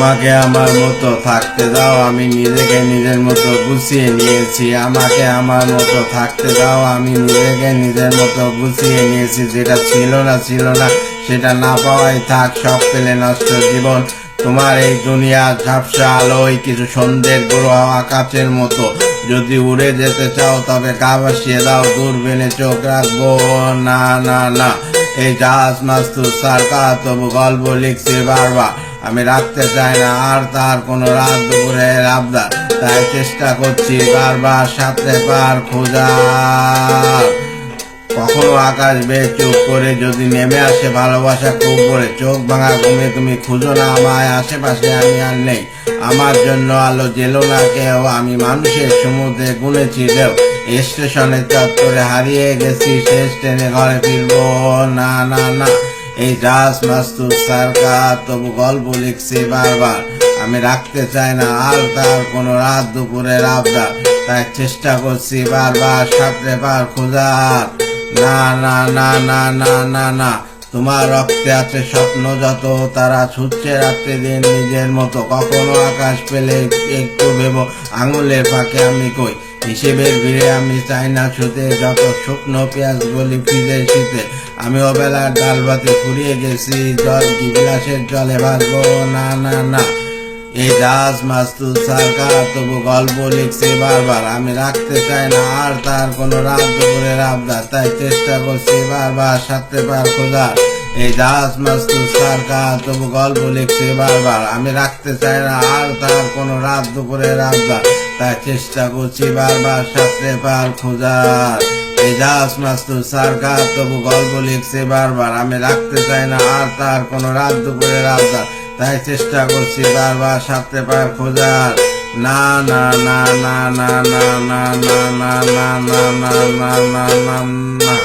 আমাকে আমার মতো থাকতে দাও, আমি নিজেকে নিজের মতো গুছিয়ে নিয়েছি। আমাকে আমার মতো থাকতে দাও, আমি নিজেকে নিজের মতো গুছিয়ে নিয়েছি। যেটা ছিল না সেটা না পাওয়াই থাক, সব পেলে নষ্ট জীবন। তোমার এই দুনিয়া ঝাপসা আলোয় কিছু সন্ধ্যের গ্রহ আকাশের মতো। যদি উড়ে যেতে চাও তবে গা ভাসিয়ে দাও, দূরবীনে চোখ রাখবো না না না। এই জাহাজ মাস্তুর সারকা তবু গল্প লিখছে বারবার, আমি রাখতে চাই না আর তার কোনো রাত দুপুরের আবদার। তাই চেষ্টা করছি বারবার সাথে পার খোঁজার। কখনো আকাশ বেয়ে চুপ করে যদি নেমে আসে ভালোবাসা খুব করে, চোখ ভাঙা ঘুমে তুমি খুঁজো না আমায়, আশেপাশে আমি আর নেই। আমার জন্য আলো জেলো না কেউ, আমি মানুষের সমুদ্রে গুনেছি ঢেউ। স্টেশনে চত্বরে হারিয়ে গেছি, শেষ ট্রেনে ঘরে ফিরবো না না না। এই জাহাজ মাস্তুর সারকা তবু গল্প লিখছি বারবার, আমি রাখতে চাই না আর তার কোনো রাত দুপুরের আবদার। তাই চেষ্টা করছি বারবার সাথে পার খোঁজার। না না না না না না না। তোমার রক্তে আছে স্বপ্ন যত, তারা ছুটছে রাত্রি দিন নিজের মতো। কখনো আকাশ পেলে একটু ভেবো আঙুলের ফাঁকে আমি কই, হিসেবের ভিড়ে আমি চাই না ছুতে। যত শুকনো পেঁয়াজ গলি ফিরে শীতে, আমি ওবেলার ডাল ভাতে ফুরিয়ে গেছি। জল কি বিলাসের জলে ভাসবো না না না। এই জাহাজ মাস্তুর সারকা তবু গল্প লিখছে বারবার, আমি রাখতে চাই না আর তার কোনো রাত দুপুরের আবদার। তাই চেষ্টা করছি বারবার সাথে পার খোঁজার। এই জাহাজ মাস্তুর সারকা তবু গল্প লিখছে বারবার, আমি রাখতে চাই না আর তার কোনো রাত দুপুরের আবদার। তাই চেষ্টা করছি বারবার সাথে পার খোঁজার। এই জাহাজ মাস্তুর সারকা তবু গল্প লিখছে বারবার, আমি রাখতে চাই না আর তার কোনো রাত দুপুরের আবদার। তাই চেষ্টা করছি বারবার সাথে পার খোঁজার। না না না না না না না না না না না না না না না।